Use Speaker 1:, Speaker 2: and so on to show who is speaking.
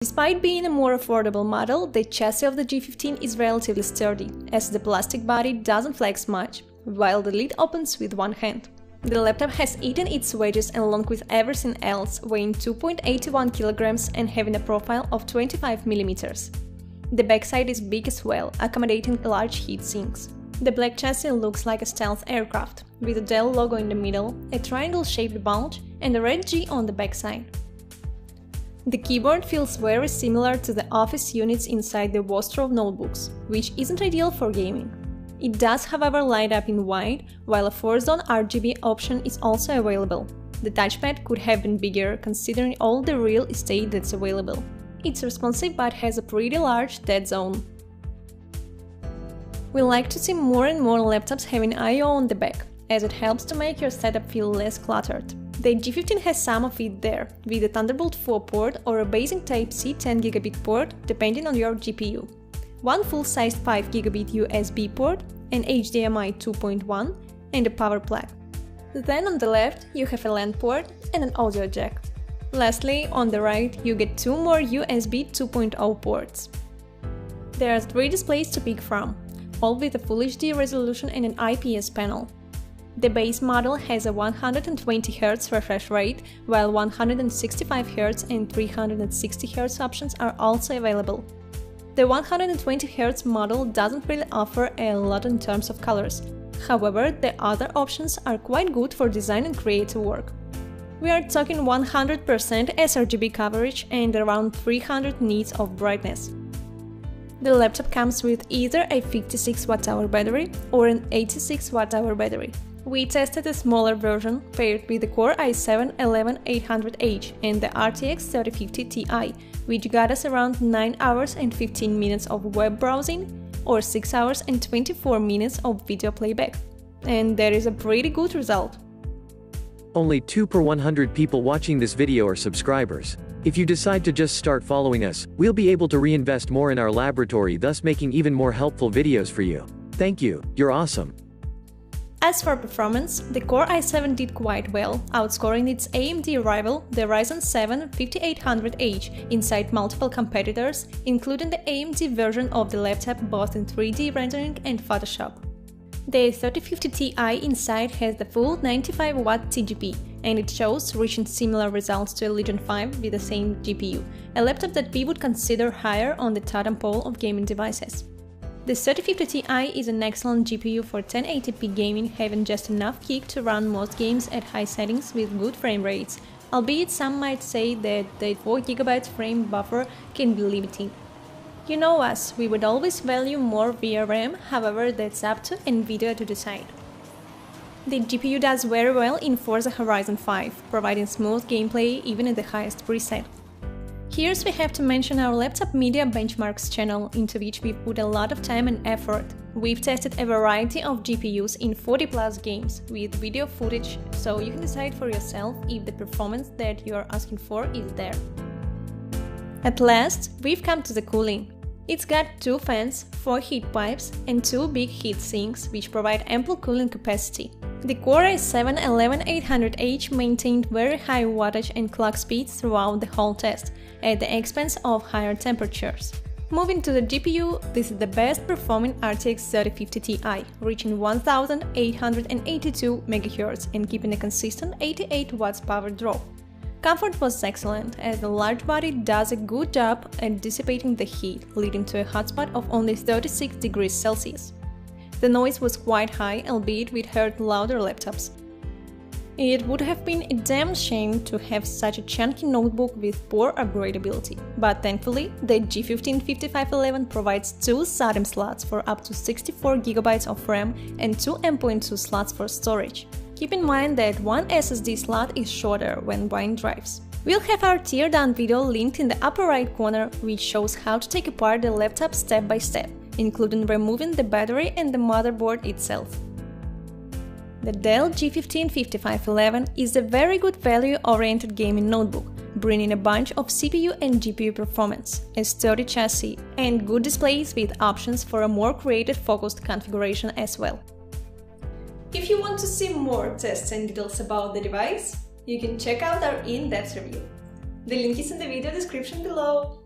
Speaker 1: Despite being a more affordable model, the chassis of the G15 is relatively sturdy, as the plastic body doesn't flex much, while the lid opens with one hand. The laptop has eaten its wedges along with everything else, weighing 2.81 kg and having a profile of 25 mm. The backside is big as well, accommodating large heat sinks. The black chassis looks like a stealth aircraft, with a Dell logo in the middle, a triangle-shaped bulge, and a red G on the backside. The keyboard feels very similar to the office units inside the Wostrov notebooks, which isn't ideal for gaming. It does, however, light up in white, while a 4-zone RGB option is also available. The touchpad could have been bigger, considering all the real estate that's available. It's responsive but has a pretty large dead zone. We like to see more and more laptops having I/O on the back, as it helps to make your setup feel less cluttered. The G15 has some of it there, with a Thunderbolt 4 port or a basic Type-C 10GB port, depending on your GPU. One full-sized 5GB USB port, an HDMI 2.1, and a power plug. Then on the left, you have a LAN port and an audio jack. Lastly, on the right, you get two more USB 2.0 ports. There are 3 displays to pick from, all with a Full HD resolution and an IPS panel. The base model has a 120Hz refresh rate, while 165Hz and 360Hz options are also available. The 120Hz model doesn't really offer a lot in terms of colors, however, the other options are quite good for design and creative work. We are talking 100% sRGB coverage and around 300 nits of brightness. The laptop comes with either a 56Wh battery or an 86Wh battery. We tested a smaller version paired with the Core i7-11800H and the RTX 3050 Ti, which got us around 9 hours and 15 minutes of web browsing or 6 hours and 24 minutes of video playback. And that is a pretty good result.
Speaker 2: Only 2 per 100 people watching this video are subscribers. If you decide to just start following us, we'll be able to reinvest more in our laboratory, thus making even more helpful videos for you. Thank you, you're awesome.
Speaker 1: As for performance, the Core i7 did quite well, outscoring its AMD rival, the Ryzen 7 5800H, inside multiple competitors, including the AMD version of the laptop both in 3D rendering and Photoshop. The 3050 Ti inside has the full 95W TGP, and it shows reaching similar results to a Legion 5 with the same GPU, a laptop that we would consider higher on the totem pole of gaming devices. The 3050 Ti is an excellent GPU for 1080p gaming, having just enough kick to run most games at high settings with good frame rates, albeit some might say that the 4GB frame buffer can be limiting. You know us, we would always value more VRM, however that's up to NVIDIA to decide. The GPU does very well in Forza Horizon 5, providing smooth gameplay even in the highest preset. Here we have to mention our Laptop Media Benchmarks channel, into which we put a lot of time and effort. We've tested a variety of GPUs in 40+ games, with video footage, so you can decide for yourself if the performance that you are asking for is there. At last, we've come to the cooling. It's got 2 fans, 4 heat pipes, and 2 big heat sinks, which provide ample cooling capacity. The Core i7-11800H maintained very high wattage and clock speeds throughout the whole test, at the expense of higher temperatures. Moving to the GPU, this is the best performing RTX 3050 Ti, reaching 1882 MHz and keeping a consistent 88 watts power draw. Comfort was excellent, as the large body does a good job at dissipating the heat, leading to a hotspot of only 36 degrees Celsius. The noise was quite high, albeit we'd heard louder laptops. It would have been a damn shame to have such a chunky notebook with poor upgradeability, but thankfully, the G15 5511 provides 2 SATA slots for up to 64GB of RAM and 2 M.2 slots for storage. Keep in mind that one SSD slot is shorter when buying drives. We'll have our teardown video linked in the upper right corner, which shows how to take apart the laptop step by step, including removing the battery and the motherboard itself. The Dell G15 5511 is a very good value-oriented gaming notebook, bringing a bunch of CPU and GPU performance, a sturdy chassis, and good displays with options for a more creative-focused configuration as well. If you want to see more tests and details about the device, you can check out our in-depth review. The link is in the video description below.